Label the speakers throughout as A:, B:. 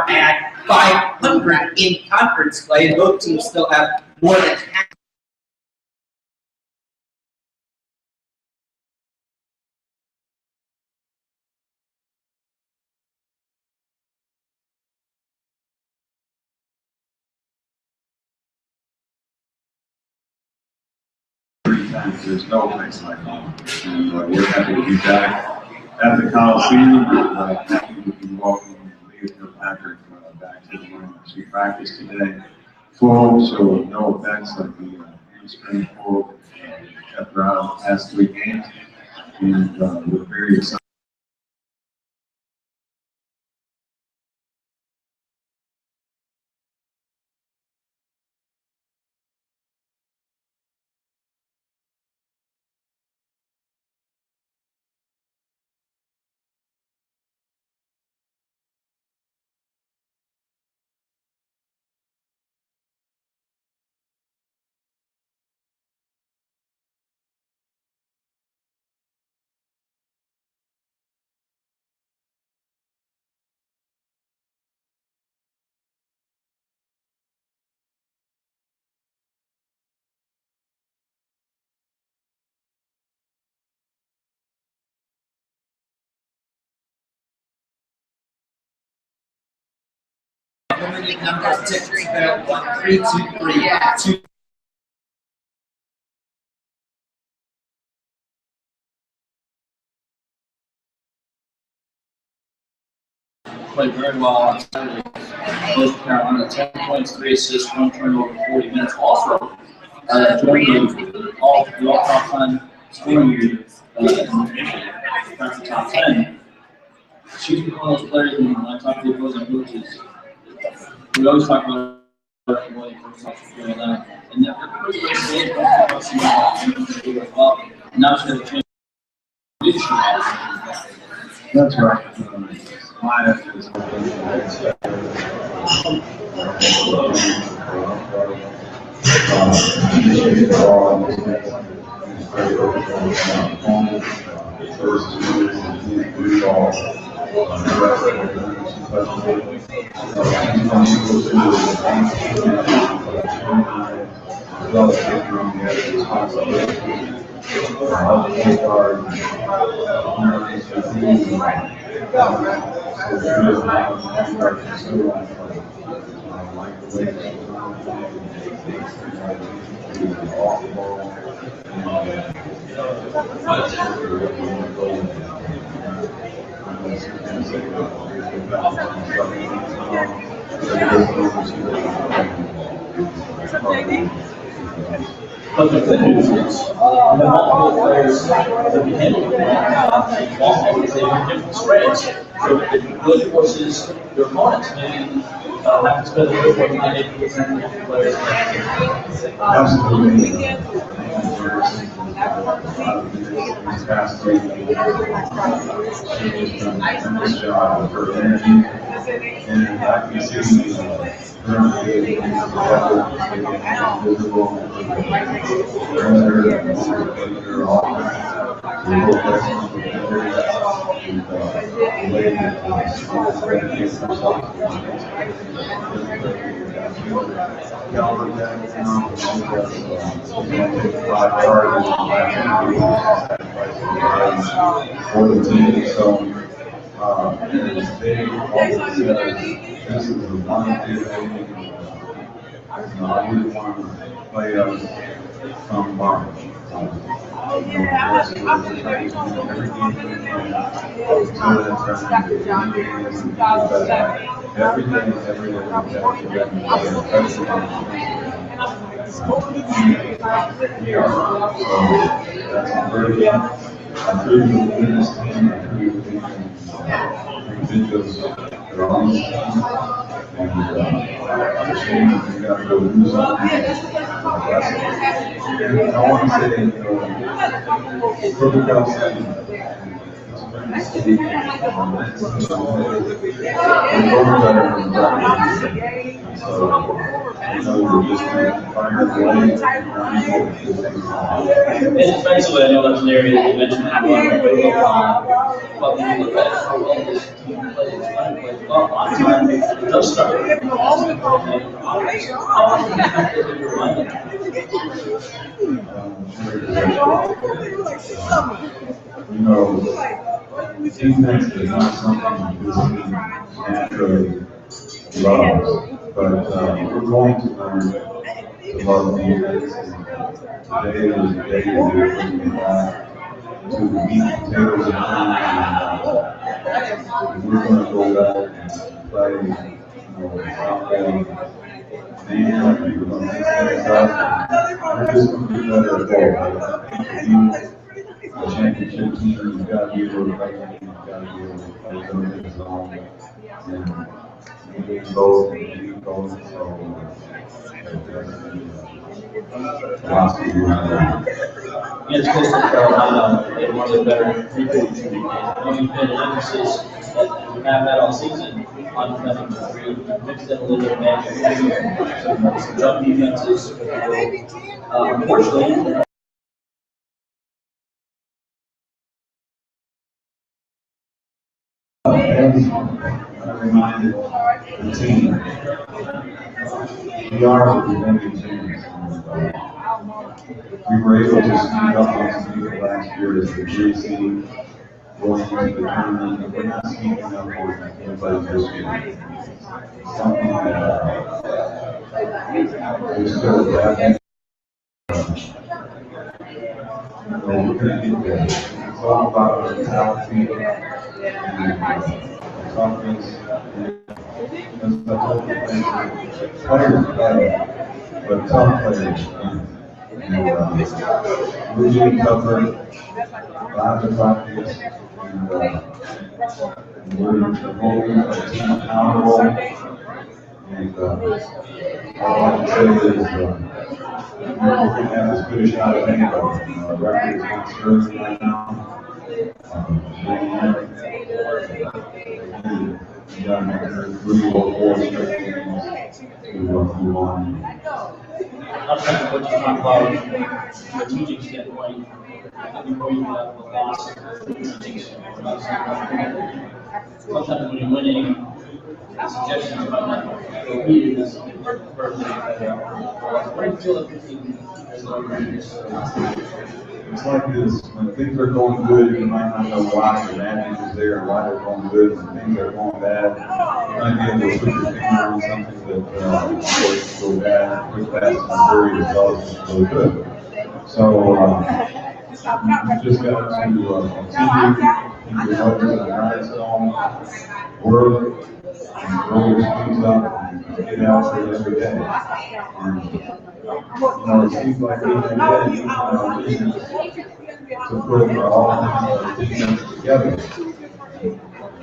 A: at 500 in conference play, and both teams still have more than half.
B: There's no place like home, and we're happy to be back at the Coliseum. Happy to be welcoming Winthrop Patrick back to the room. She practiced today, full, so no effects like the spring full kept her out the past 3 games, and we're very excited.
A: Number 6, 1, 3, 2, 3, 2.
C: Played very well on Saturday. Both Carolina 10 points, 3 assists, 1 turnover, 40 minutes. Also, joined the all-top time scoring leader in the top 10. She's one of those players when I talk to the opposing coaches. We always talk about her when he first starts doing that. And then well, now she has a chance to leadership.
B: That's right. Maya is
C: But the good news is, multiple players that we handle always they have different spreads. So it really forces your opponents maybe have to spend a little more than they did with different players.
B: absolutely. Past 3 years, she's done a nice job of her energy, and I can see her visible. For the team, so they always said this is the one thing I really want to play from March. I truly believe in this team. I truly believe in individuals that are on this team. And it's a shame that we got to go lose something. And I want to say, perfect outside.
C: And basically, I know that's an area that you mentioned. But we look at how well this team plays, Well, on time, it does start. How often have to do your running?
B: You know, defense is not something this team naturally loves, but we're going to learn to love defense. And today was the day that we're bringing back to the meat and potatoes of things, and we're going to go back and play, you know, softball, man, we're going to mix things up, and we're just going to do better at both. I think to be a championship team, you've got to be able to play, you've got to be able to play them in the zone, and we need both, and we need both, so philosophy behind that.
C: Against Coastal Carolina, they were one of the better three-point shooting games. You've been an emphasis that you have that all season on defending the three. You mixed in a little bit of magic, some jump defenses. Unfortunately,
B: I reminded the team, we are the defending champions. We were able to sneak up on some people last year as the 3 seed going into the tournament, but we're not sneaking up on anybody this year. Something that we're still adapting. We're going to get there. It's all about our mentality and toughness. And that's all the things. Players play, but tough players win. And we're getting tougher, lots of practice, and we're holding our team accountable. And all I can say is we're going to have as good a shot as anybody. Our record is not certain right now. We got another 3 or 4 straight games to move on.
C: I'll tell you what you talk about from a strategic standpoint. Before you get a loss, sometimes when you're winning, the suggestions might not go either this perfect. What do you feel like this team is
B: It's like this, when things are going good, you might not know why the magic is there and why they're going good. When things are going bad, you might be able to put your finger on something that go bad, quick, fast, and hurry results go good. So you just got to continue, keep your focus on the grindstone, work, and roll your sleeves up, and get after it every day. And, you know, it seems like every day, you know, to put all our defense together.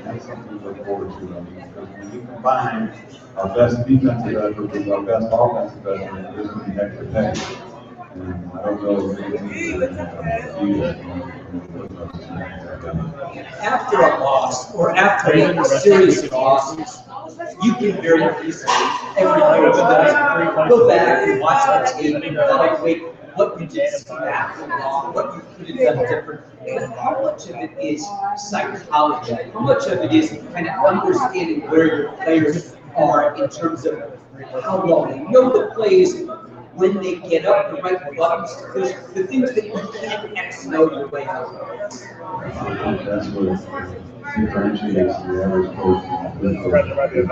B: That's something to look forward to. I mean, because when you combine our best defensive effort with our best offensive effort, there's going to be heck to pay. And I don't know if anything
A: After a loss or after a series of losses, you can very easily, every year, go back and watch the tape and evaluate what you did after the loss, what you could have done different. But how much of it is psychology? How much of it is kind of understanding where your players are in terms of how well they know the plays, when they get up, the right buttons, the things that you can't X know your way out.
B: That's what differentiates the average coach from the good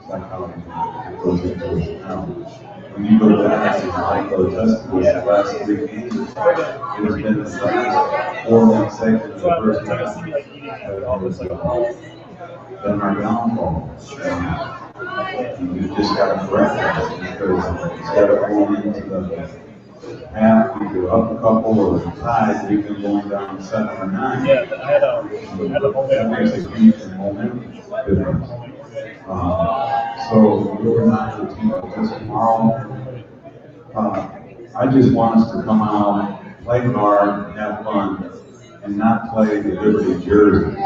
B: psychology that goes into it. Now, when you go back and test the last 3 games, it has been the last 4 consecutive first half been our downfall. You just got to correct that because instead of going into the half, either up a couple or tied, we've been going down 7 or 9.
D: Yeah, I had
B: that makes a huge momentum difference. So we're not the team of this tomorrow. I just want us to come out, play hard, have fun, and not play the Liberty jersey.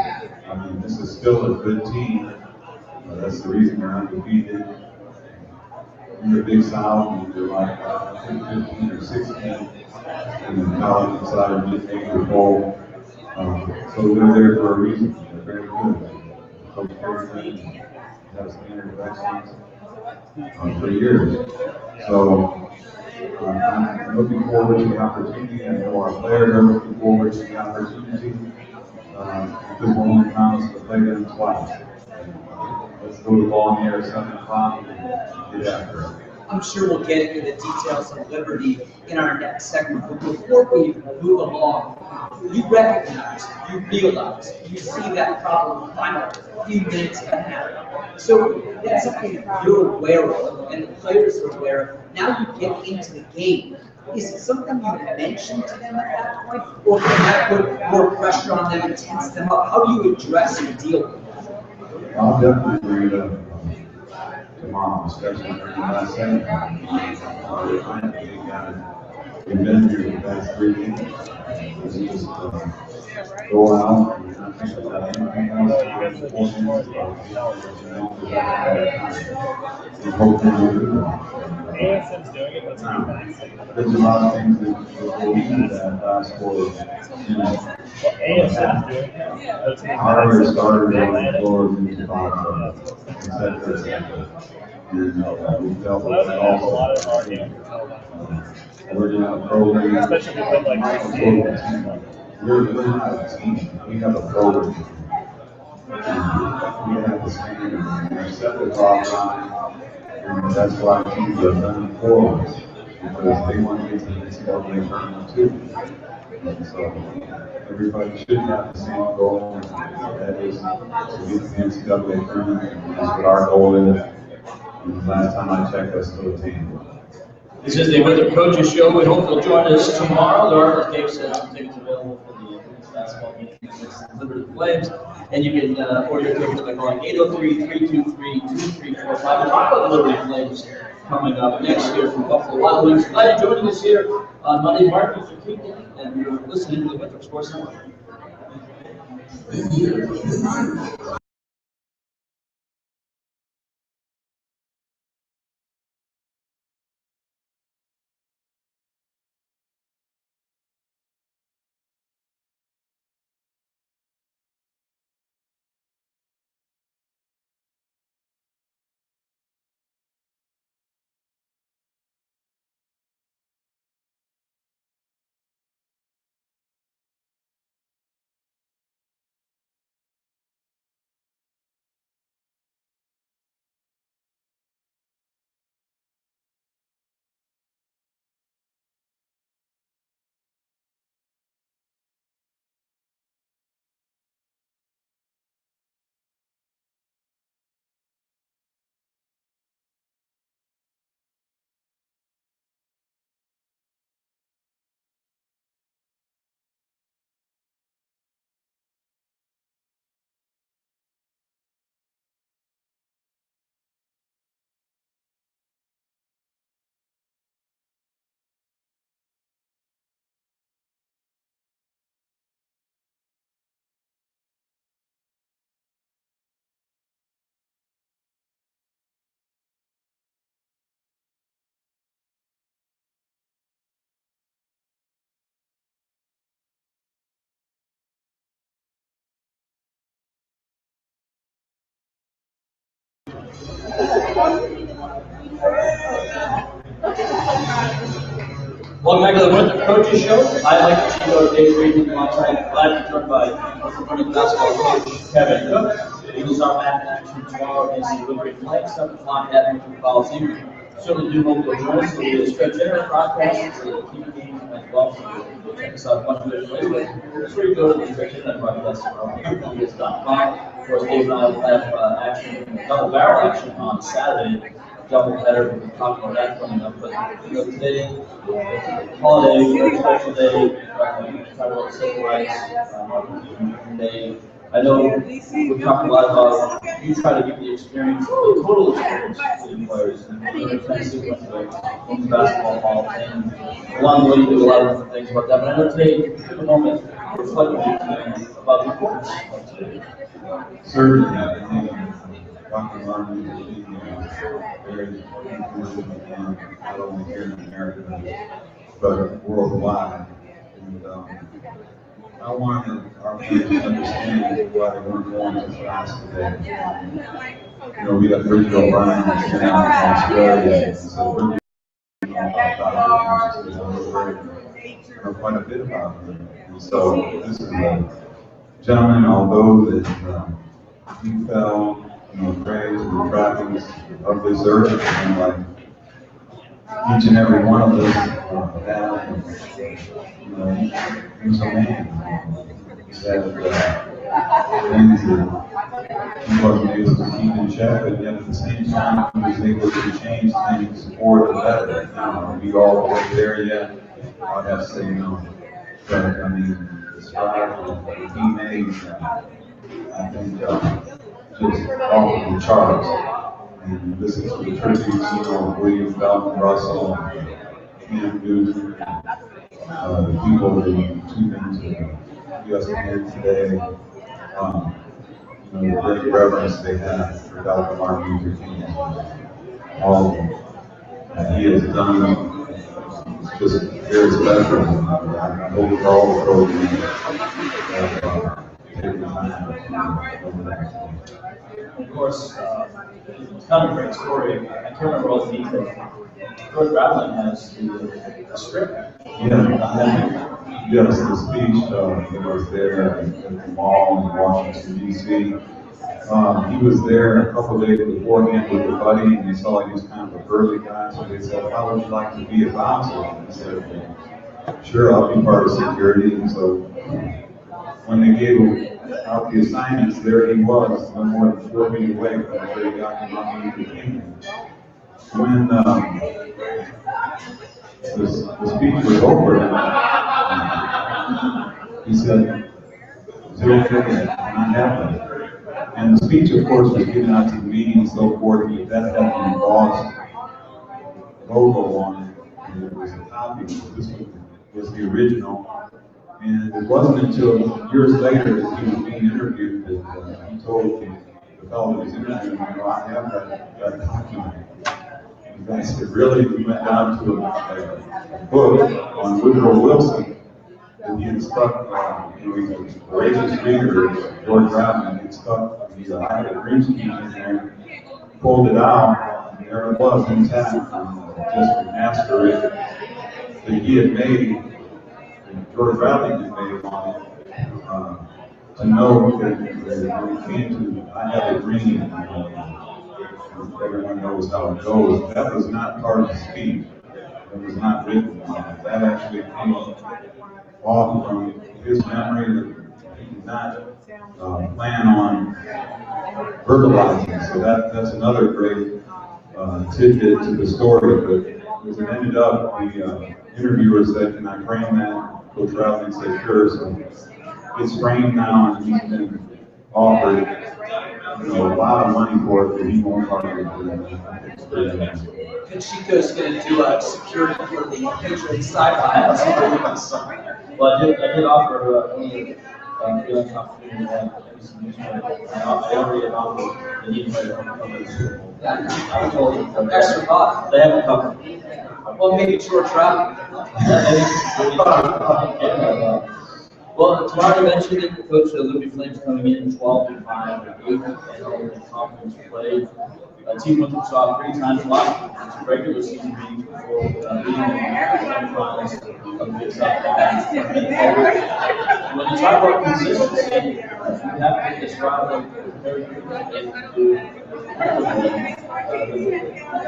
B: I mean, this is still a good team. That's the reason they're undefeated. You're a Big South, and you're like, I think 15 or 16 in the college side of mid-major bowl. So they're there for a reason. They're very good. Coach Perry has standard of excellence for years. So I'm looking forward to the opportunity. I know our players are looking forward to the opportunity. Because we're only promised to play them twice. Let's go to ball in the air at 7 o'clock and get after it.
A: I'm sure we'll get into the details of Liberty in our next segment, but before we move along, you recognize, you realize, you see that problem final few minutes ahead. So that's something you're aware of, and the players are aware of. Now you get into the game. Is it something you mention to them at that point, or can that put more pressure on them and tense them up? How do you address and deal with that?
B: I'll definitely bring it up tomorrow, especially during the last segment. I have to take out we've been here the past 3 games. Let's just go out and not think about anything else. We're 4 minutes and hopefully we'll do that.
D: ASM's doing it, but it's not nice.
B: There's a lot of things that will lead to that last 4 minutes.
D: ASM's doing it, but it's not
B: I already started on the
D: nice.
B: floor in the box, etc. And we felt
D: So that was
B: like
D: a lot
B: also
D: of our game.
B: we're in a program.
D: Especially if we put like 16.
B: We're not a team. We have a program. We have the standard. And we set the clock on. And that's why teams are running for us. Because they want to get to the NCAA tournament too. And so everybody should have the same goal. That is to get to the NCAA tournament. And that's what our goal is. And last time I checked, that's still a team.
C: This is the Winthrop Coaches Show. We hope you'll join us tomorrow. There are, as Dave said, some tickets available for the women's basketball game against the Liberty Flames. And you can order your tickets by calling 803-323-2345. We'll talk about the Liberty Flames coming up next year from Buffalo Wild Wings. Glad you're joining us here on Monday, March 15th, and you're listening to the Winthrop Sports Network. Welcome back to the Winthrop Coaches Show. I'd like to go to Dave Reed alongside. Glad to joined by running basketball coach Kevin Cook. Eagles are back in action tomorrow against the Liberty Flames, 7 o'clock at Winthrop Coliseum. Certainly do hope you'll join us. It'll be a stretch internet broadcast. It's a TV game as well. So check us out much later later. That's where you go to the stretch internet broadcast from Eagles.com. Of course, Dave and I will have action, double barrel action on Saturday. Double header, we'll be talking about that coming up. But today, holiday, special day, try to civil rights day. I know we've talked a lot about you try to give the experience, the total experience to the players, and we're trying to see what the Women's Basketball Hall of Fame. Along the way, you do a lot of different things about that. But I know today, take a moment, reflect about the importance of today.
B: Certainly, Dr. Martin Luther King very influential, not only here in America, but worldwide. And I wanted our kids to understand why they weren't going to class today. You know, we got Bridget O'Brien who's been out in Australia, and so Bridget know quite a bit about her. And so this is a gentleman, although that he fell, you know, prey to the trappings of this earth, and like each and every one of us have, you know, he was a man. He had things that he wasn't able to keep in check, but yet at the same time he was able to change things for the better. Now, we all get there yet? I'd have to say no. But I mean, the strides that he made, I think, just off the charts. And this is the tributes, you know, of William Felton Russell, Cam Newton, the people that tune into USPN today, you know, the great reverence they have for Dr. Martin Luther King, all of them. And he has done just very special. I hope we're all approaching taking time.
C: Of course, it's kind of a great story. I can't remember all the details. George Rattling has the script.
B: Yes, the speech that was there at the mall in Washington, D.C. He was there a couple of days beforehand with a buddy, and they saw he was kind of a burly guy, so they said, "How would you like to be a bouncer?" And he said, "Sure, I'll be part of security." And so when they gave out the assignments, there he was, no more than 4 feet away from the great Dr. Martin Luther King. When the speech was over, he said, "It's okay, I'm happy." And the speech, of course, was given out to the media and so forth, but that had the embossed logo on it, and it was a copy. This was the original. And it wasn't until years later that he was being interviewed that he told the fellow who was interviewing him, "You know, I have that document." And the guy said, "Really?" We went down to a book on Woodrow Wilson, and he had stuck, you know, he's a voracious reader, George Rattling, he had stuck I had a green sheet in there, pulled it out, and there it was intact, just an asterisk that he had made, and George Rattling had made on it, to know that when it came to I have a dream, everyone knows how it goes. That was not part of the speech. It was not written. That actually came off from his memory that he did not plan on verbalizing. So that's another great tidbit to the story. But as it ended up, the interviewer said, "Can I frame that?" Coach Rattling said, "Sure." So it's framed now, and he's been offered, you know, a lot of money for it, but he won't argue for it.
A: And Chico's going to do security for the Patriots sidelines.
C: Well, I did offer freelance opportunity to have some newspaper. I already had offered the newspaper to cover the Super Bowl. I told them
A: Extra thought.
C: they haven't covered.
A: Well, maybe George Rattling.
C: Well, tomorrow you mentioned that Coach Liberty Flames coming in 12-5 and 8 and the conference play. Team Winthrop saw 3 times last year. It's regular season meetings before beating the semifinals of the Big South. When you talk about consistency, you have to describe like very quickly to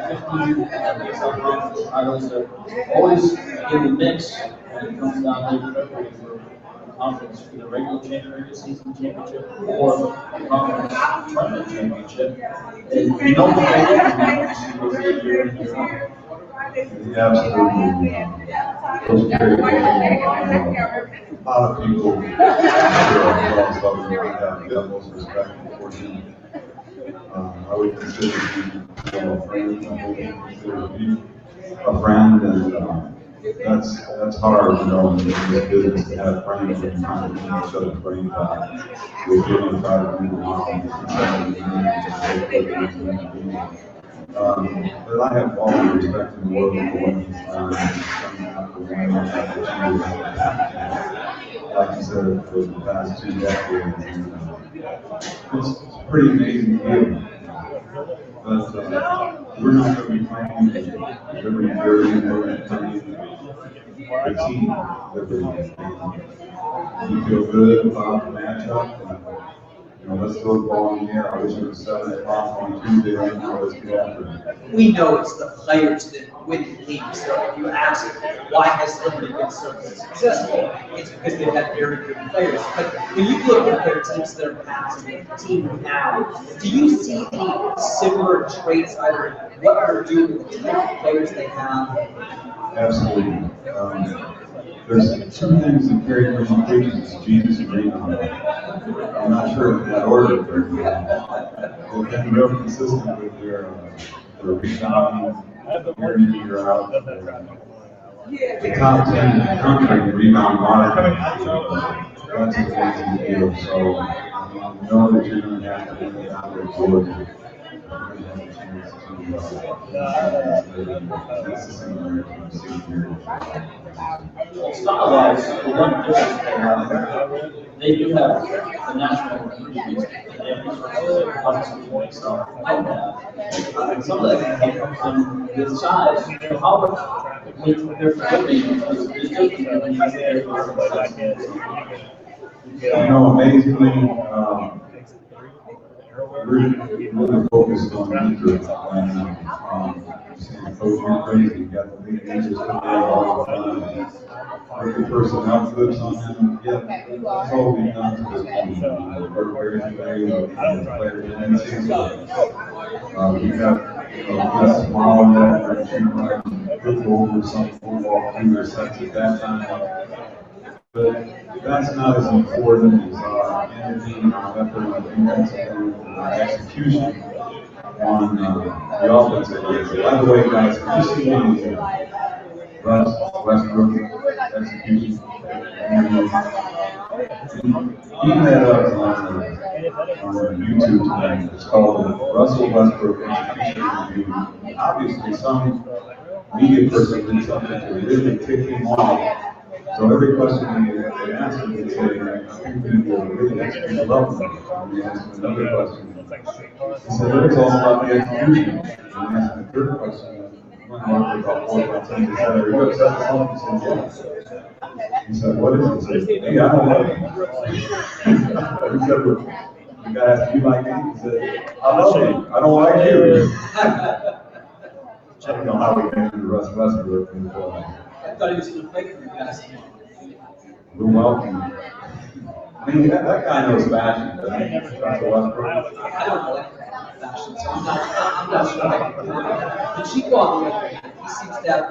C: 15 Big South Conference titles are always in the mix when it comes down to preparing for conference, either regular season championship or conference tournament championship. And you don't get it from year in, year out.
B: Absolutely. Those very a lot of people have the utmost respect for him. I would consider him a friend. I would consider him a friend, and that's hard, you know, in this business to have friends when you're trying to each other's brains out. We're going to try to move along but I have all the respect in the world for what he's done. like you said, for the past 2 decades. And, it's a pretty amazing deal. But we're not going to be playing Liberty Jersey, we're going to be playing the team Liberty. And we feel good about the matchup. And, let's throw the ball in the air. I wish it was 7 o'clock on Tuesday right now. Let's get after it.
A: We know it's the players that win the league. So if you ask why has Liberty been so successful, it's because they've had very good players. But when you look at their teams that are past and the team now, do you see any similar traits, either what they're doing with the type of players they have?
B: Absolutely. There's 2 things that carry Christian preachers, Jesus and rebound. I'm not sure if that order, but they've been real consistent with their rebounding year in and year out. The top 10 in the country in rebound monitoring. That's an amazing deal. So you know that you're going to have to win it out there Georgia.
C: Style-wise, the one difference they do have the national recruiting. They have these stuff like that. Some of that comes from the size. How with their flipping is different than
B: amazingly, really focused on Winthrop and Coach Winthrop. You've got the big answers to all the time. The personnel flips on them. Yeah, that's all we've done to this point. We're very familiar with the player tendencies. We've got small that flip over some football through their sets at that time. But that's not as important as our energy and our effort on defense and our execution on the offensive end. By the way, guys, just see what we do. Russ, Westbrook, execution. He had us on YouTube tonight. It's called Russell Westbrook Execution Review. Obviously, some media person did something to really tick him off. So every question they ask him, they say, I think we will really execute well. And they ask him another question. He said, it's all about the execution. And they asked him the third question. Went on for about 4 months. And he said, are you upset with something? He said, yes. He said, what is it? He said, hey, I don't like it. He said, the guy asked, you like me? He said, I love you. I don't like you. I don't know how we came to Russ Westbrook.
A: I thought he was going to play for you guys.
B: We're welcome. I mean, that guy knows fashion, doesn't he? Russell Westbrook.
A: I don't know fashion, so I'm not sure I can do it. But she go on the other hand, he seems to have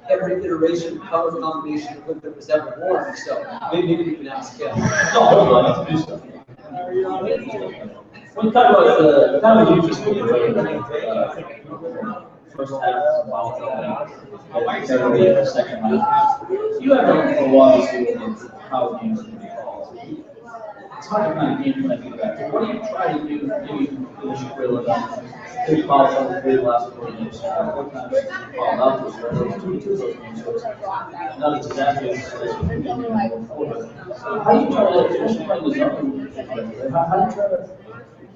A: every iteration, color combination of that was ever worn. So maybe we can ask him.
C: No, hold on, let's do something. When you talk about the time of use, first half, second half. You have a lot of students how games can be called. It's hard to kind of game plan for that. What do you try to do maybe finish your career with 3 calls on the 3 last 4 games? What times you call out those for those 2 of those games? So it's not exactly as you can do before. How do you try to finish playing this up? How do you try to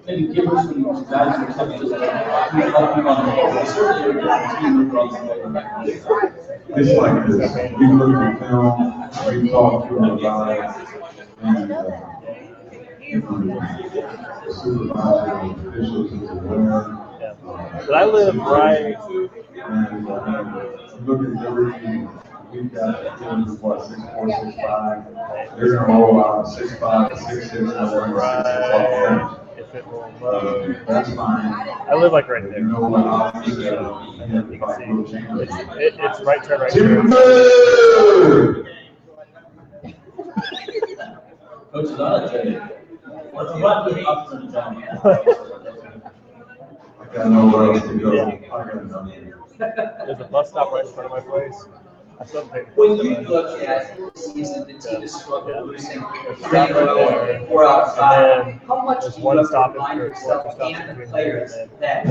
C: maybe give us some guys and tips to help you on the ball? Certainly, you're a different team across the way.
B: It's like this. We look at film, we talk to them about it, and the supervisor and officials is aware.
D: But I live right.
B: And look at everything. We've got teams of what, 6'4", 6'5". They're going to roll out 6'5", 6'6",
D: If it will
B: that's fine.
D: I live like right there.
B: You know what options
D: It's right turn right here.
C: Coach is on it. What's the button up to the down?
B: I got nowhere else to go.
D: Yeah.
B: I got nothing.
D: There's a bus stop right in front of my place. I still pay.
A: When you look at the season, the team is struggling, losing 3-0, 4 out of 5. How much do you have to remind yourself and the players that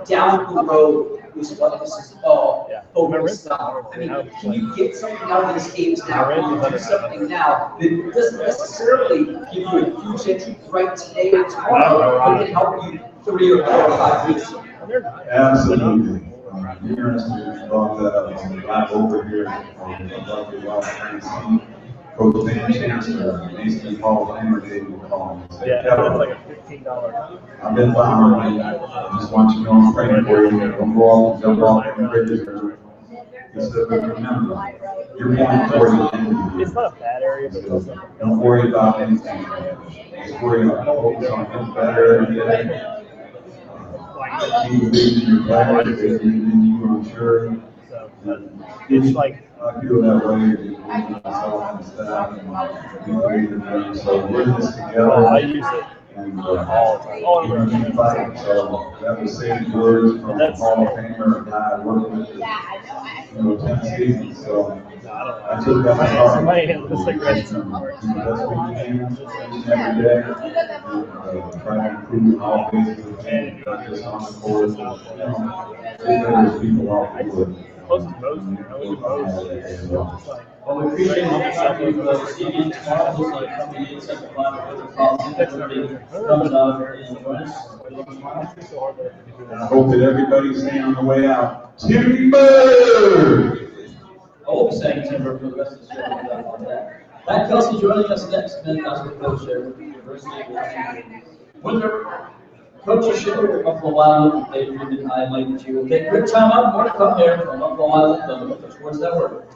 A: down the road is what this is all focused on? I mean, can you get something out of these games now? Can you do something now that doesn't necessarily give you a huge entry right today or tomorrow, but can help you 3 or 4 or 5 weeks from now?
B: Absolutely. Interesting you brought that up. I'm back over here. Coach Dan Chancellor, Mason Hall of Famer, gave me a call.
D: Yeah, it's like a $15.
B: I've been behind. I just want you to know I'm praying for you. Don't go off and jump off in the bridges. Just remember, you're going towards the end.
D: It's not a bad area, but it's also.
B: Don't worry about anything. Just worry about focus on getting better every day. Keep believing in your plan, believing in you, I'm sure.
D: So, it's like.
B: I feel that way, believe in myself and staff, and we believe in them. So we're in this together.
D: I use it
B: And
D: all the time.
B: we're going to keep fighting. So that was saying words from Hall of Famer, and I worked with the 10 seasons. So I took that to heart.
D: My hand was like red.
B: Do the best we can each and every day. Try to improve all phases of the game, not just on the court. There's people off the court.
D: Closest most, most.
C: Well, we appreciate yourself with the Stevie tomorrow. Looks like coming in second line with the problems. Everybody comes out and joins us.
B: And I hope that everybody's staying on the way out. Timber!
C: I will be saying Timber for the rest of the show. Matt Kelsey joining us next. Then Council Coach there with the University of Washington. Winthrop. Coach, you should Buffalo Wild. They did highlight that you will take a quick time out. More to come there from Buffalo Wild on the Winthrop Sports Network.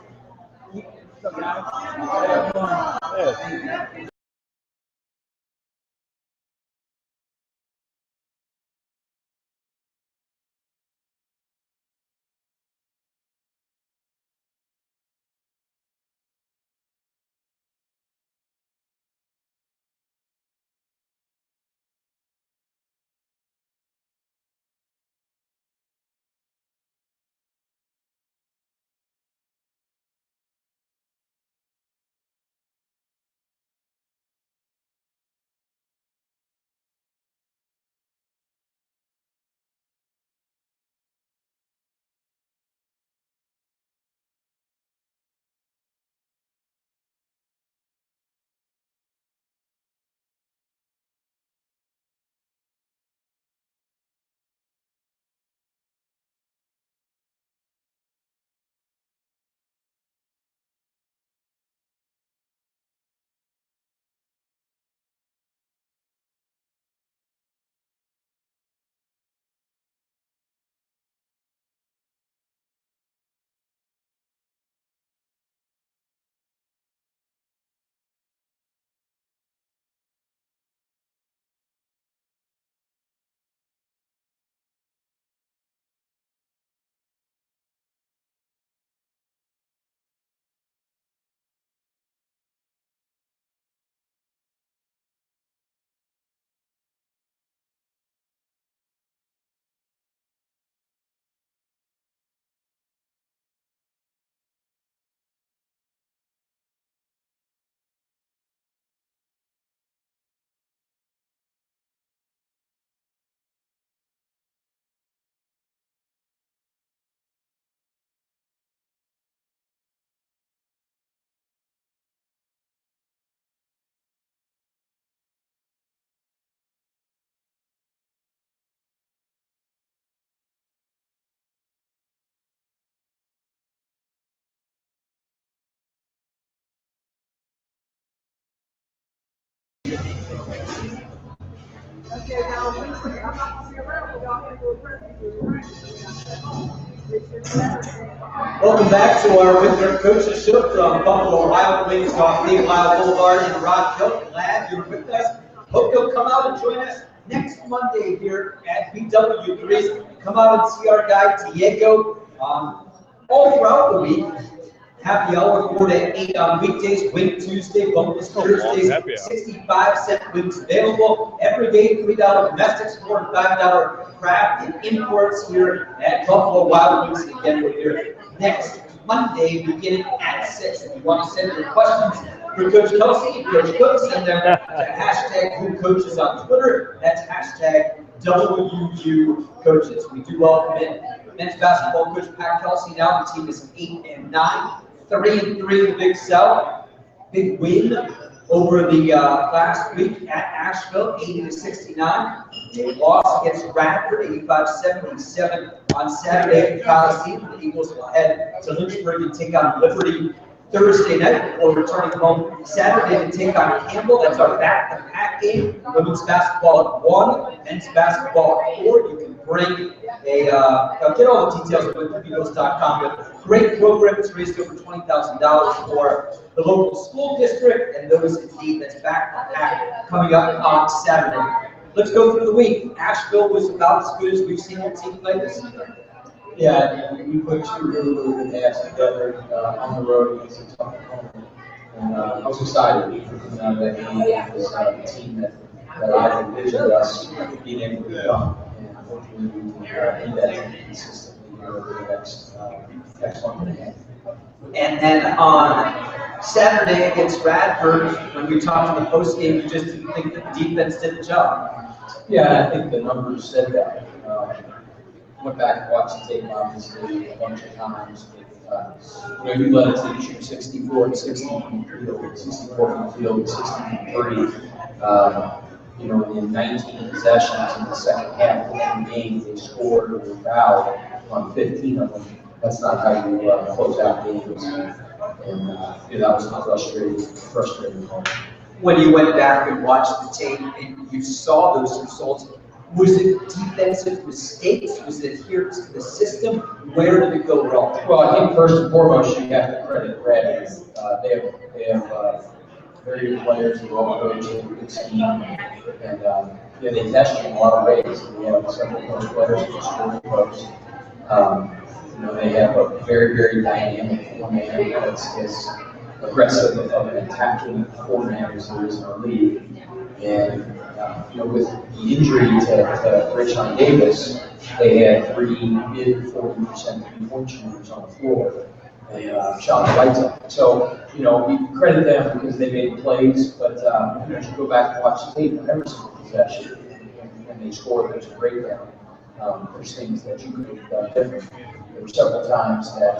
A: Welcome back to our Winthrop Coaches Show from Buffalo Wild Wings off Lee Wild Boulevard in Rock Hill. Glad you're with us. Hope you'll come out and join us next Monday here at BW3. Come out and see our guy Diego all throughout the week. Happy hour 4 to 8 on weekdays, Wing Tuesday, bonus Thursdays, 65-cent wings available. Every day, $3 domestics, $4 and $5 craft and imports here at Buffalo Wild Wings. Again, we're here next Monday, beginning at 6. If you want to send your questions for Coach Kelsey, Coach Cook, send them to #WhoCoaches on Twitter. That's #WU Coaches. We do welcome in men's basketball coach Pat Kelsey. Now the team is 8-9, 3-3 in the Big South. Big win over the last week at Asheville, 80-69. They lost against Radford, 85-77 on Saturday at the Coliseum. The Eagles will head to Lynchburg and take on Liberty Thursday night before returning home Saturday to take on Campbell. That's our back-to-back game. Women's basketball at 1, men's basketball at 4. You can bring I'll get all the details at winthropeagles.com, but great program. It's raised over $20,000 for the local school district, and those indeed, that's back coming up on Saturday. Let's go through the week. Asheville was about as good as we've seen your team play this season.
E: Yeah, we put two really good halves together on the road against a tough opponent. And I was excited that game was the team that I envisioned us being able to become. And hopefully we can do that consistently over the next month and a half.
A: And then on Saturday against Radford, when we talked in the post game, you just didn't think that the defense did the job.
E: Yeah, I think the numbers said that. Went back and watched the tape obviously a bunch of times. You let a team shoot 64 and 60 from the field, 64 from the field, 60 from 3. In 19 possessions in the second half of the game, they scored or fouled on 15 of them. That's not how you close out games. And that was a frustrating moment.
A: When you went back and watched the tape and you saw those results, was it defensive mistakes? Was it adherence to the system? Where did it go wrong?
E: Well, I think first and foremost, you have to credit Brad. They have very good players, they're well coached, they have a good scheme, and they test you in a lot of ways. We have several post players who score the post. They have a very, very dynamic format that's as aggressive of an attacking format as there is in our league. And with the injury to Rayshon Davis, they had 3 mid-40% three-point shooters on the floor and shot the lights up. So, we credit them because they made plays, but as you go back and watch the tape, every single possession, and they scored, there's a breakdown. There's things that you could have done different. There were several times that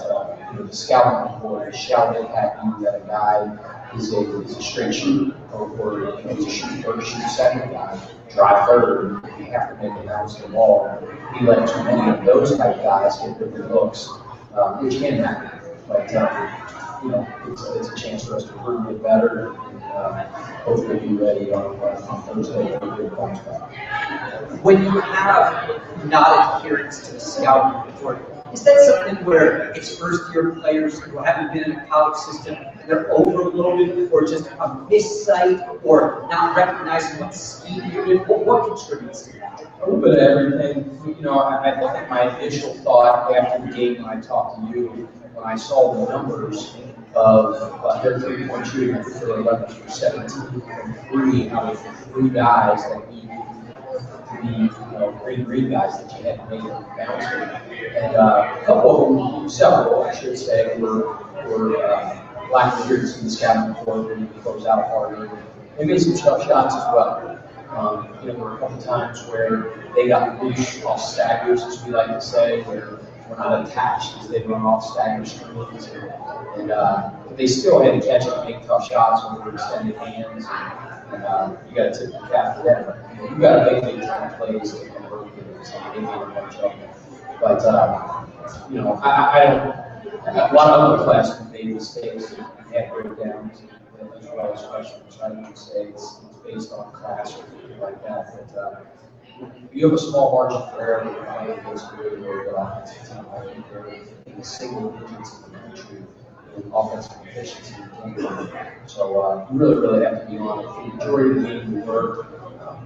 E: the scouting report shouted at you that a guy is a straight shooter, or to shoot first, shoot second guy, drive third. You have to make an ounce of the ball. He let too many of those type guys get good looks, which can happen. But it's a chance for us to prove it better, and hopefully be ready on Thursday for a good bounce back.
A: When you have not adherence to the scouting report, is that something where it's first-year players who haven't been in a college system and they're over a little bit, or just a missight, or not recognizing what scheme you're in? What contributes to that?
E: A little bit of everything. I think my initial thought after the game when I talked to you, when I saw the numbers of their three-point shooting, I think they were 11 for 17 from 3 out of 3 guys that need to be green guys that you had to make a bounce with. And a couple of them, several, I should say, were lack of adherence in the scouting report, where you close out harder. They made some tough shots as well. There were a couple times where they got loose off staggers, as we like to say, where we're not attached because they run off stagger screens. And but they still had to catch up and make tough shots when they were extended hands. And you got to tip the cap for them. You got to make big time plays to convert them. So they made a bunch of them. But I don't. A lot of other classes made mistakes and had breakdowns as well as questions. I wouldn't say it's based on class or anything like that. But you have a small margin for error when you're playing against a really, really good offensive team. I think they're in the single digits in the country in offensive efficiency. So you really have to be on it. For the majority of the game, we were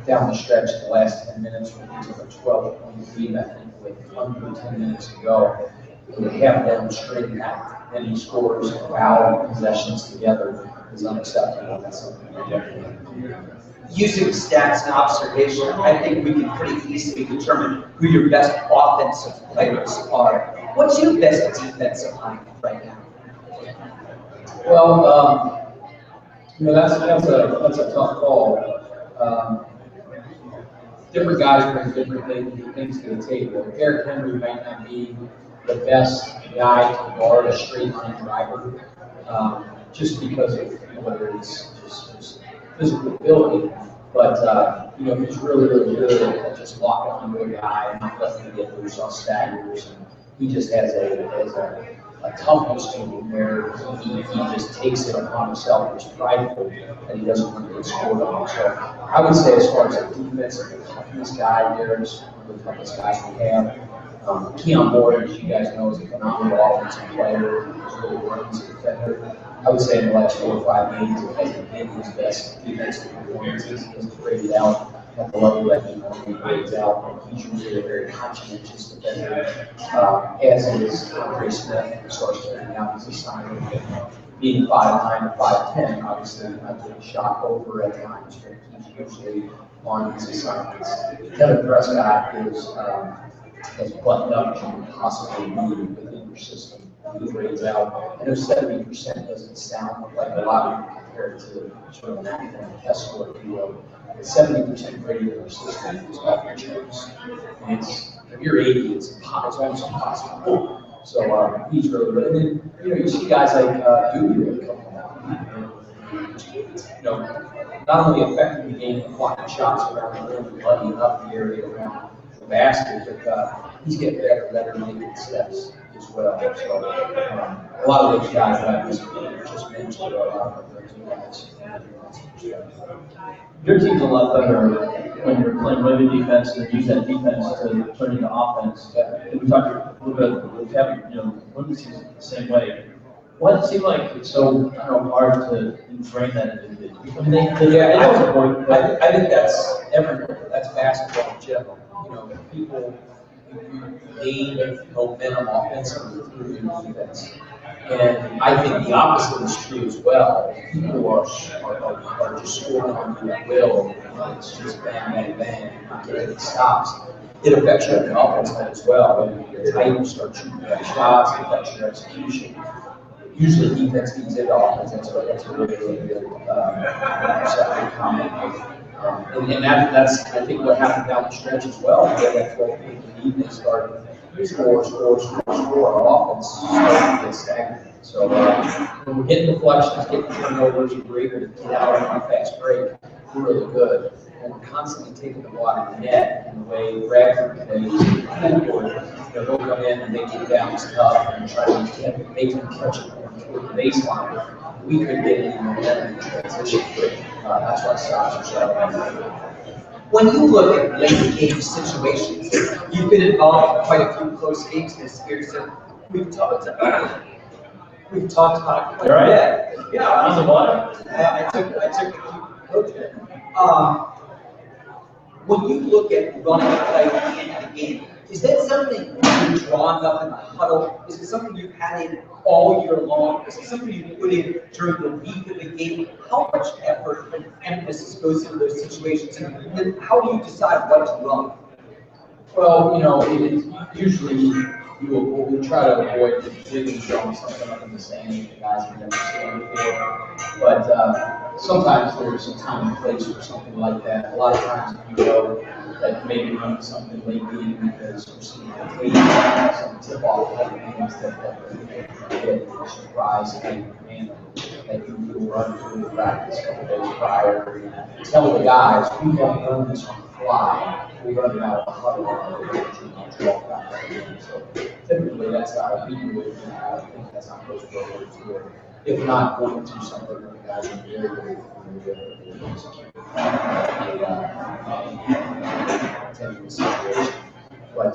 E: down the stretch the last 10 minutes when we took a 12-point lead, I think, with under 10 minutes to go. And to have them string that many scores, foul possessions together is unacceptable. That's something we definitely have to do.
A: Using stats and observation, I think we can pretty easily determine who your best offensive players are. What's your best defensive line right now?
E: Well, that's a tough call. Different guys bring different things to the table. Eric Henry might not be the best guy to guard a straight line driver, just because of whether it's just physical ability. But he's really good at just locking onto a guy and not letting him get loose on staggers. And he just has a toughness to him where he just takes it upon himself. He's prideful and he doesn't want to get scored on. So I would say, as far as the defensive toughness guy, there's one of the toughest guys we have. Keon Moore, as you guys know, is a phenomenal offensive player. He's really runs a defender. I would say in the last 4 or 5 games, it hasn't been his best defensive performances. He hasn't graded out at the level that he normally grades out. He's usually a very conscientious defender, as is Andre Smith, who starts carrying out his assignment. Being 5'9" or 5'10", obviously not getting shot over at times, but he's usually on his assignments. Kevin Prescott is as buttoned up as you can possibly be within your system. He grades out. I know 70% doesn't sound like a lot compared to sort of an academic test score, if you will. 70% graded in your system is off your charts. And if you're 80, it's almost impossible. So he's really good. And then you see guys like Doobie come out. Not only affecting the game of blocking shots around the rim and muddying up the area around the basket, but he's getting better and better making steps as well. So a lot of those guys that I just mentioned are a lot of those guys.
C: Your team's a lot better when you're playing really defense and use that defense to turn into offense. And we talked a little bit with Kevin, women's team's the same way. Why does it seem like it's so, hard to frame that into the I mean,
E: I think that's everywhere. That's basketball in general. People gain momentum offensively through your defense. And I think the opposite is true as well. People are just scoring on you at will. It's just bang, bang, bang, not getting any stops. It affects you on the offense end as well. When you're tight, you start shooting better shots, it affects your execution. Usually defense feeds into offense. That's a really good comment. And that's, I think, what happened down the stretch as well. We had that 12-point lead, they started score on offense, starting to get stagnant. So when we're hitting deflections, getting turnovers, and we're able to get out on a fast break, we're really good. And we're constantly taking the ball out of the net in the way Bradford plays. They'll come in and they get bounced up and try to make them catch it toward the baseline. We couldn't get any momentum in transition. That's why stops are so.
A: When you look at late game situations, you've been involved in quite a few close games this year, so we've talked about it quite a bit.
C: Yeah, on the bottom.
A: I took a few coaches. When you look at running play at the end of the game, is that something you've drawn up in the huddle? Is it something you've had in all year long? Is it something you put in during the week of the game? How much effort and emphasis goes into those situations, and how do you decide what to run?
E: Well, usually we'll try to avoid completely throwing something up in the sand that the guys have never seen before. But sometimes there's some time and place for something like that. A lot of times if you know that maybe run something late game because you're seeing a tape, some tip off type of things that get a surprise type of man that you will run through the practice a couple days prior. And tell the guys, we won't run this on the fly. We run it out of the huddle. So typically that's how we do it. I think that's how most programs do it. If not, we'll do something where the guys are very situation. But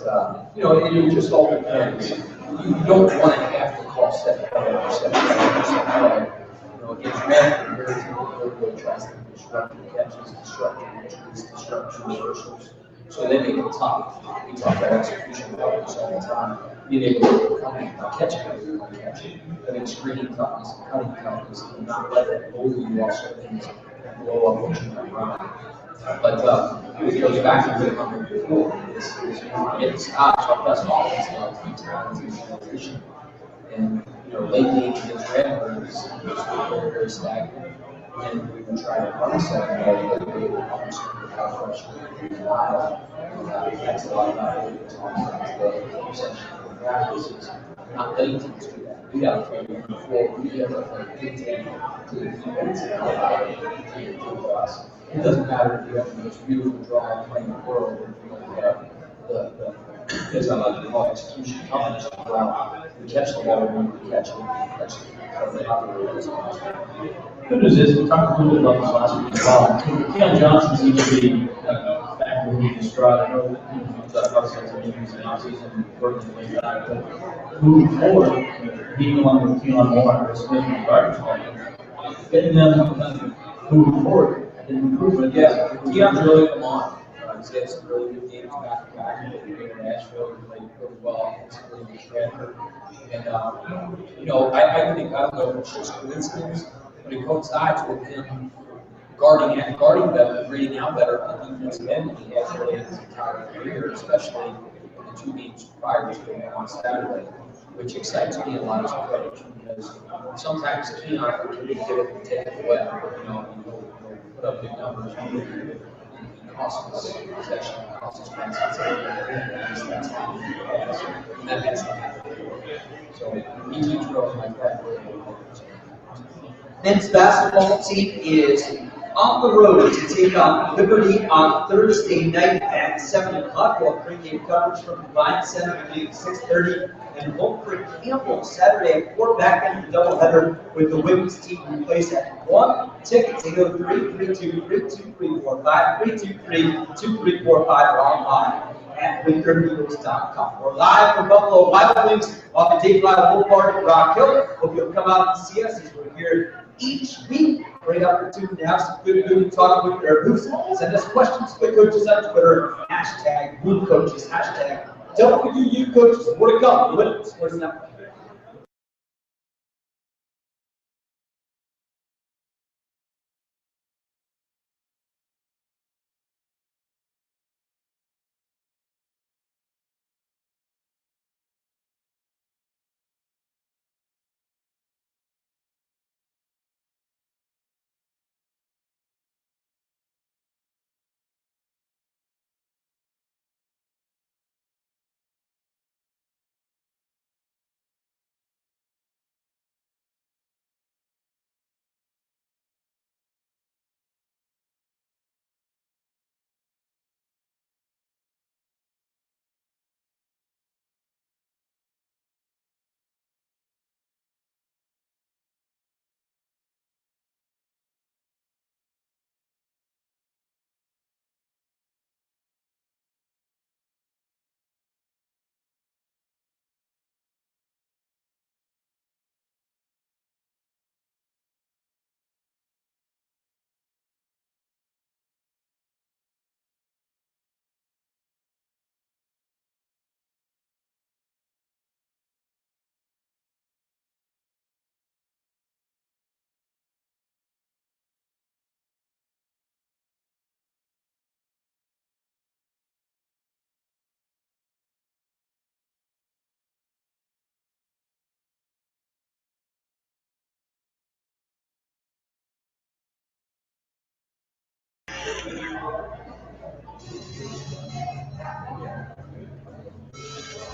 E: it just all depends. You don't want to have to call set play or set play. Against Madden, very typically tries to disrupt your catches, disrupt your entries, disrupt your reversals. So they make it tough. We talk about execution levels all the time. Being able to come in, catching everything on catching. I think screening toughness, cutting toughness, and not let that over you also things blow up what you might run. But it goes back to the comment before. It stops our best offense a lot of times in transition. And late game against Redbirds was very, very stagnant. And we would try to run something like they would almost pass rush for a while. That's a lot about it. It's on the section of practices. Not letting teams do that. We got to play before we get to dictate to the defense and to us. It doesn't matter if you have the most beautiful draw play in the world or if you have as I like to call execution toughness. Well, we catch the ball when we catch it. That's the operator.
C: Good news is, we talked a little bit about this last week as well. Keon Johnson seems to be back where he described. I know that he's got process of injuries in the offseason, working his way back, but moving forward, being along with Keon Moore, Smith, and Gardner, getting them moving forward and improvement.
E: Yeah, Keon's really come on. He's had some really good games back to back. He played in Nashville, he played really well offensively with Stratford. And, I think, I don't know if it's just coincidence, but it coincides with him guarding better, reading out better at the defensive end than he has really in his entire career, especially in the 2 games prior to going on Saturday, which excites me a lot as a coach because sometimes Keon can get it and take it away. And he'll put up big numbers and cost us possession, cost us points, and that has to happen. So he keeps growing like that.
A: Men's basketball team is on the road to take on Liberty on Thursday night at 7 o'clock. We'll have pregame coverage from the Vine Center beginning at 6:30 and home for Campbell Saturday at 4 back in the doubleheader with the women's team who plays at 1. Tickets 803-323-2345, 323-2345 or online at WinthropEagles.com. We're live from Buffalo Wild Wings off the Dave Lyle Bull Park at Rock Hill. Hope you'll come out and see us as we're here each week. Great opportunity to have some good talking with our booths. Send us questions to the coaches on Twitter. Hashtag Blue Coaches. Hashtag WU Coaches. More to come. Win Sports Network.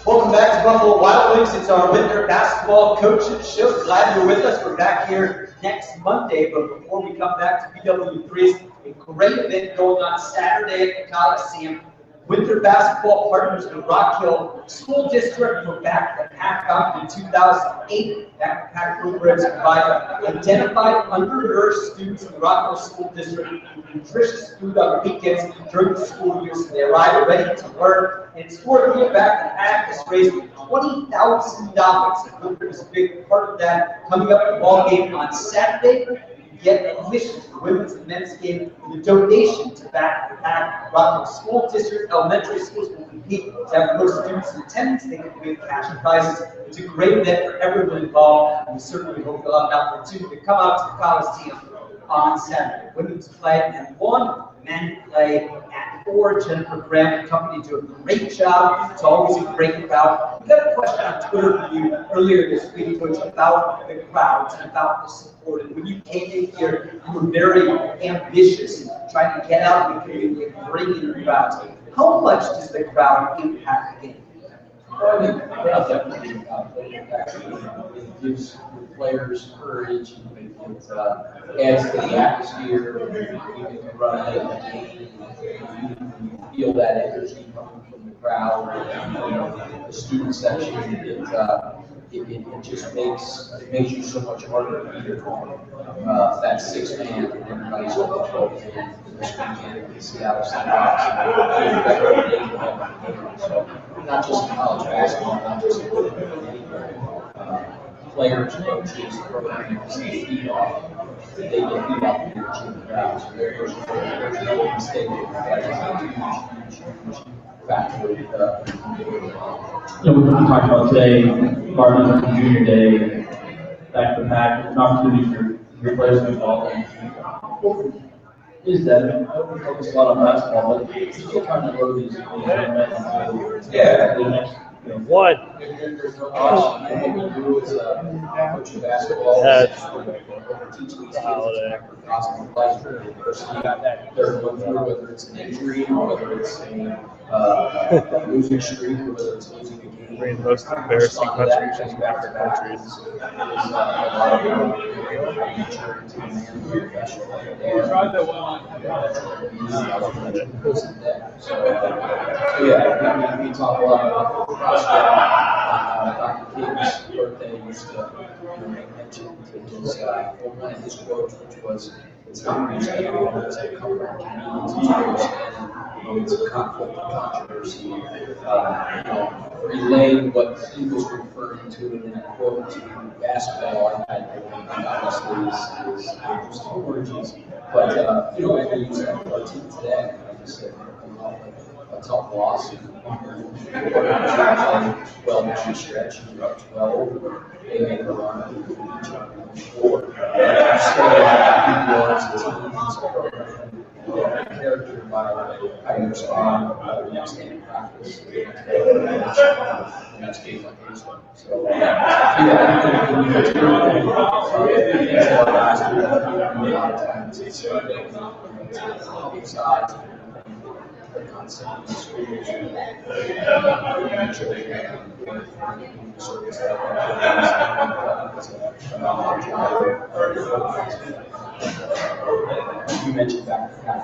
A: Welcome back to Buffalo Wild Wings. It's our Winthrop basketball coaches show. Glad you're with us. We're back here next Monday, but before we come back to BW3's a great event going on Saturday at the Coliseum. Winthrop basketball partners with Rock Hill School District for back to Pack Out in 2008. Back to Pack programs provide identified undernourished students in the Rock Hill School District with nutritious food on weekends during the school year, so they arrive ready to learn. And Sport Via Back to Pack has raised $20,000. And Winthrop is a big part of that. Coming up at the ball game on Saturday, get admission to the women's and men's game with a donation to Back to Pack. Rock Hill School District elementary schools will compete to have more students in attendance. They can win cash and prizes. It's a great event for everyone involved, and we certainly hope you'll have an opportunity to come out to the Coliseum on Saturday. Women's play at 1, men play at 4, Jennifer Graham and company do a great job. It's always a great crowd. We got a question on Twitter from you earlier this week, Coach, about the crowds and about the support. And when you came in here, you were very ambitious in trying to get out in the community and bring in the crowds. How much does the crowd impact the game?
E: Well, I think the crowd definitely impacts the game. It gives the players courage, and it adds to the atmosphere. You can run out of the game, you feel that energy coming from the crowd, the student section. It just makes you so much harder to be that 6-man and everybody's on the 12-man. This weekend, the Seattle Seahawks, so not just college basketball, not just players, coaches, programs, they feed off. They feed off the energy of the crowd. So there's no mistake that is a huge factor.
C: We talked about today, Martin Luther King Jr. Day, back to back, an opportunity for your players to involve in. Is that we focus a lot on basketball, but still trying to grow these events.
D: What?
E: There's no question. What we do is coaching basketball.
D: That's
E: Teaching these kids
D: holiday.
E: they're going through, whether it's an injury, whether it's a losing streak, or whether it's losing a game.
D: Three of the most embarrassing contributions in African countries.
E: We talk a lot about Dr. King's birthday. Used to make mention to his one of his quotes, which was, "It's not understanding, it's a comfort and convenience, it's a conflict and controversy." Relaying what he was referring to in that quote to basketball, I think obviously is origins. But as we use that for our team today, just a tough loss. Well, down the stretch, you're up 12, they make a run of each other on the floor. Character by how you respond next game in practice. And that's game like this one. So, a lot of times it's sides. The concept of schools and service you mentioned back to Pat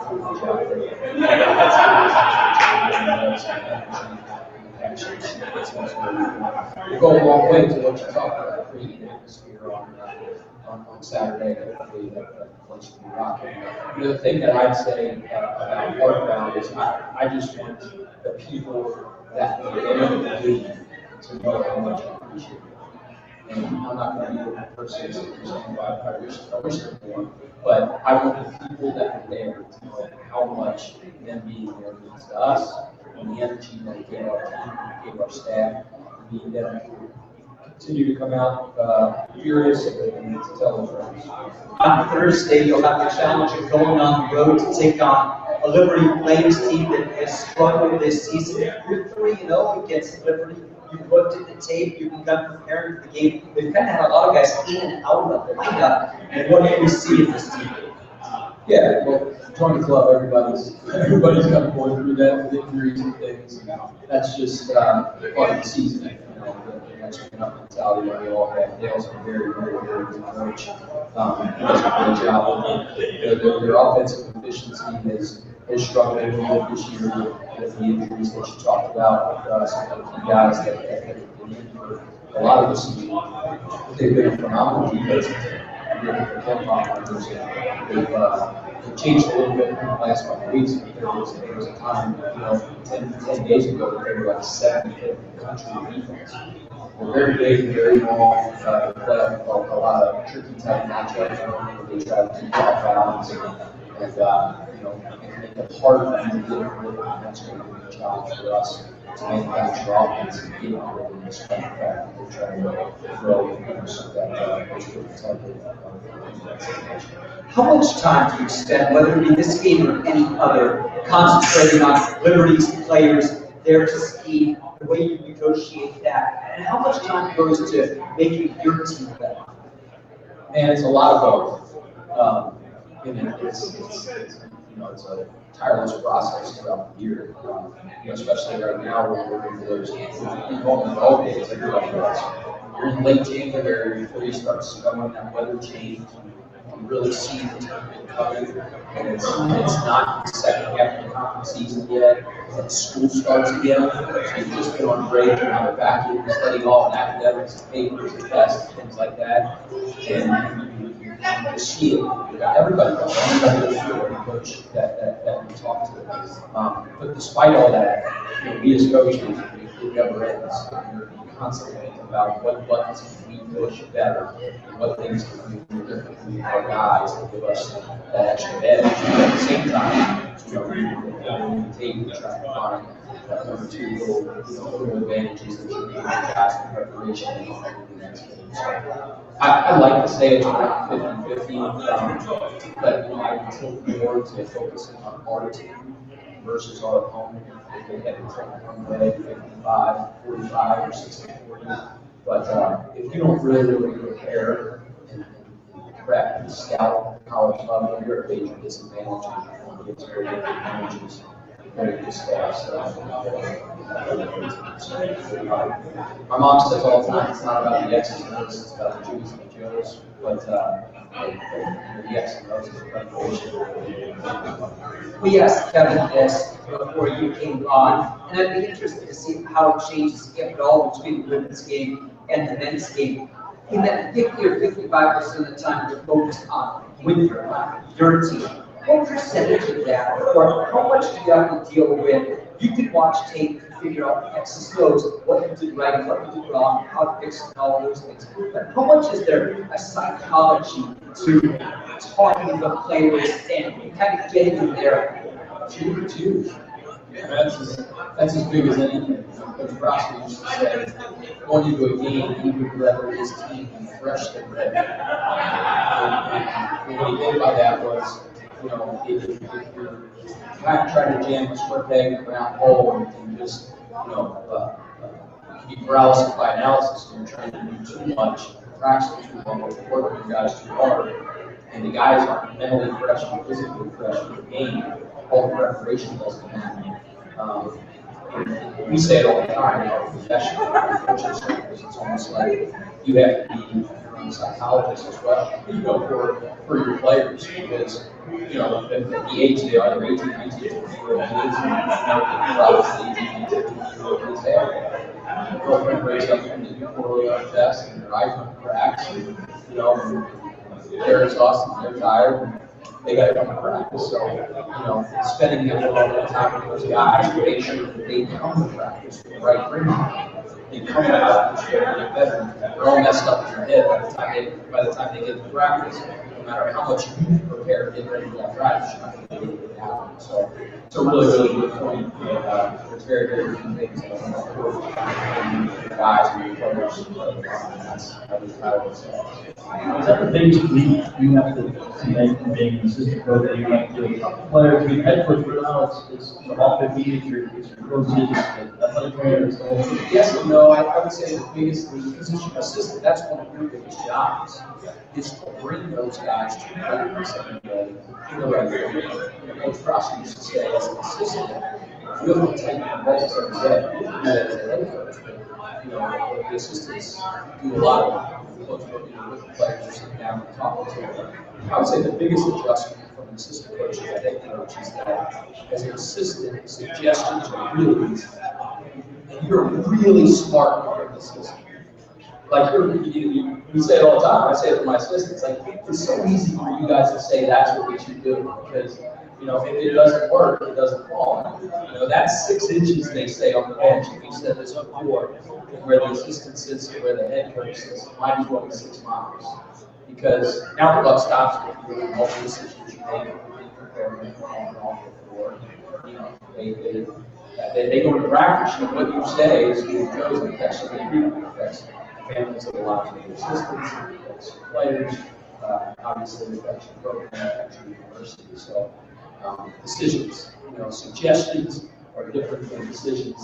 E: We'll go a long way to what you talked about, creating an atmosphere on Saturday. Hopefully that place will be rocking. The thing that I'd say about Parkbound is I just want the people that were there to leave to know how much I appreciate it. And I'm not going to be the person who's saying, I wish there were more, but I want the people that were there to know how much them being there means to us, and the energy that it gave our team, gave our staff, and them continue to come out furious and to tell their friends.
A: On Thursday, you'll have the challenge of going on the road to take on a Liberty Flames team that has struggled this season. If you're 3-0 against Liberty, you've looked at the tape, you've begun preparing for the game. They've kind of had a lot of guys in and out of the lineup. And what do you see in this team?
E: Yeah, well, join the club, everybody's kind of going through that with injuries and things. And that's just part of the season. The next up mentality that we all have. Dale's been very, very, very good coach. He does a great job. Their offensive efficiency has struggled a little bit this year with the injuries that you talked about. Some of the key guys that have been in for a lot of the season. They've been a phenomenal defense. They've changed a little bit in the last couple of weeks. There was a time, 10 days ago, that they were like 7th in the country defense. They're very big, very long, play a lot of tricky type matchups. They try to keep off balance and the harder you get rid of, that's going to be a challenge for us to manufacture offense and get rid of the strength factor to try to grow so that those different type of
A: How much time do you spend, whether it be this game or any other, concentrating on Liberty's players, their scheme, the way you negotiate that, and how much time goes to making your team better?
E: And it's a lot of both. And it's a tireless process throughout the year. Especially right now when we're in those all days, everybody does. You're in late January before you start smelling that weather change. You really see the tournament coming, and it's not the second half of the conference season yet, and school starts again. So you've just been on break, and on the back end, you're studying all the academics, papers, tests, things like that, and you see it. Everybody knows every coach that we talk to. But despite all that, we as coaches, it never ends. You're constantly thinking about what buttons can we push better, and what things can we do differently with our guys to give us that extra edge. At the same time, we take the track on that 1 or 2 little advantages that you need in guys in preparation and all the next game. So I like to say it's around 50-50, but I tilt more to focusing on our team versus our opponent. If they had to take one way, 55, 45, or 60-40. But if you don't really prepare and practice, scout college level, you're at a major disadvantage. It's very good advantages. Very good staff. My mom says all the time, it's not about the X's and O's, it's about the Jews and the Joes. But the X's and O's is preparation.
A: We asked Kevin this before you came on, and I'd be interested to see how it changes, if at all, between the women's game and the men's game. In that 50 or 55% of the time you're focused on Winthrop, your team. What percentage of that, or how much do you have to deal with? You can watch tape and figure out X's and O's, what you did right, what you did wrong, how to fix it, and all those things. But how much is there a psychology to talking to the players and kind of getting them there?
E: Huge. That's as big as anything. Coach Frosty used to say, going into a game, he would rather his team be fresh than ready. And what he meant by that was, if you're trying to jam a square peg in a round hole and just, be paralysis by analysis, and you're trying to do too much, practice too long, work your guys too hard, and the guys aren't mentally fresh and physically fresh for the game, all the preparation doesn't happen. We say it all the time in our profession, it's almost like you have to be your own psychologist as well, for your players, because, at the age they are, they're 18, 19, 20-year-old kids, and probably 18, 19-year-old kids have. Girlfriend raised up and they do poorly on tests, and their eyes are cracks, and, they're exhausted, they're tired, and they got to come to practice. So, spending a little bit of time with those guys to make sure that they come to practice with the right framework. They come to practice, they're going to get better. They're all messed up in their head by the time they get to practice. No matter how much you prepare to get ready for that practice, you're not going to be able to happen. So it's a really good point. It's very, very good things that the guys and the players. That's how it's
F: Is that the biggest leap you have to make from being an assistant coach that you have to do with players? Being head coach for now, it's all 50, it's your coaches, it's athletic trainers.
E: Yes and no. I would say the biggest leap, position assistant, that's one of your biggest jobs, is to bring those guys to practice every day in the right way. Coach Frosty used to say, as an assistant, you have to take the balls every day. You do that as a head coach. But, the assistants do a lot of close working with the players, or sitting down and talking to them. I would say the biggest adjustment from an assistant coach to a head coach is that as an assistant, suggestions are really easy. And you're really smart with an assistant. Like we say it all the time. I say it to my assistants. Like, it's so easy for you guys to say that's what we should do, because if it doesn't work, it doesn't fall. That's 6 inches, they say, on the bench. And we've said this before, where the assistant sits and where the head coach sits. Might as well be 6 miles, because now the buck stops with you and all the decisions you make, preparing on and off the floor. They go to practice, and what you say is who goes and affects so many people. It affects families of a lot of the assistants, it affects players, obviously it affects your program, it affects your university. So decisions, suggestions are different than decisions.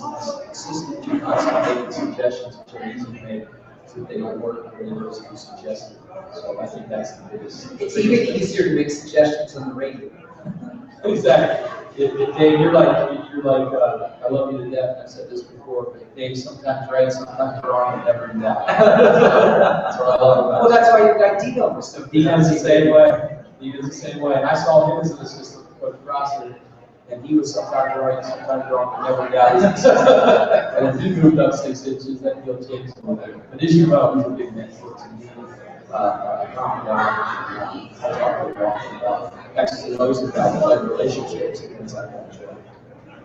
E: Assistants do not make suggestions which are easy to make, so that they don't work the way those who suggested. So I think that's the biggest.
A: It's even easier to make suggestions on the radio.
E: Exactly. Dave, you're like, I love you to death, and I've said this before, but Dave's sometimes right, sometimes wrong, but never in doubt. That's what I love about it.
A: Well, that's why you got Dino was so
E: He does the same way. He does the same way. And I saw him as an assistant coach Prosser, and he was sometimes right, sometimes wrong, but never in doubt. As an assistant. And then he moved up 6 inches, that he'll change a little bit. But as you know, he's a big mentor to me. I talk about X's and O's about like relationships and things like that.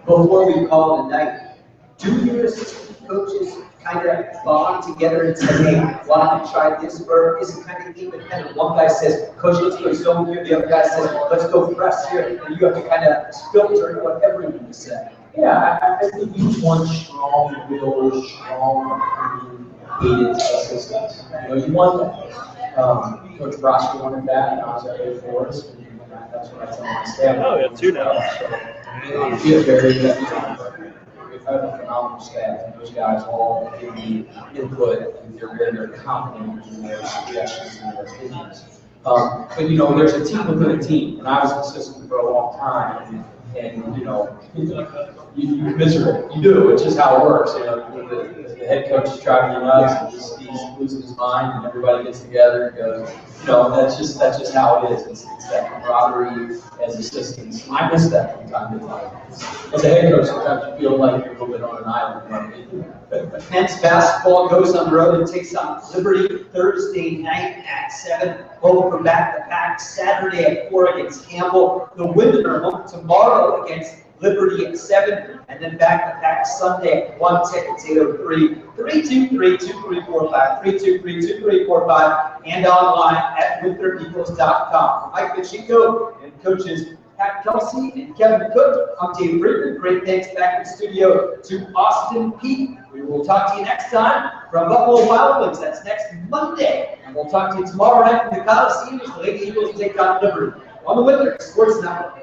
A: Before we call it a night, do your assistant coaches kind of bond together and say, hey, why don't we try this? Or is it kind of independent? One guy says, coach, let's go zone here. The other guy says, let's go press here. And you have to kind of filter what everyone is saying.
E: Yeah, I think each one strong-willed, strong-hated assistants. You want Coach Prosper wanted that, and I was at Air Force, and that's what I tell my staff.
D: Oh, we have 2 now.
E: We have very good, we have a phenomenal staff, and those guys all give me input, and they're very confident in their suggestions and their opinions. But there's a team within a team, and I was an assistant for a long time, and you commiserate. You do. It's just how it works. The head coach is driving you nuts, and he's losing his mind, and everybody gets together and goes, that's just how it is. It's that camaraderie as assistants. I miss that from time to time. As a head coach, sometimes you feel like you're a little bit on an island.
A: Men's basketball goes on the road and takes on Liberty Thursday night at 7. Home for back-to-back Saturday at 4 against Campbell. The women are home tomorrow against Liberty at 7, and then back-to-back Sunday at 1. Tickets 803-323-2345, 323-2345, and online at winthropeagles.com. Mike Pacheco and coaches Pat Kelsey and Kevin Cook. I'm Dave Friedman. Great thanks back in the studio to Austin Peay. We will talk to you next time from Buffalo Wild Wings. That's next Monday. And we'll talk to you tomorrow night from the Coliseum as the Lady Eagles take on Liberty on the Winthrop Sports Network.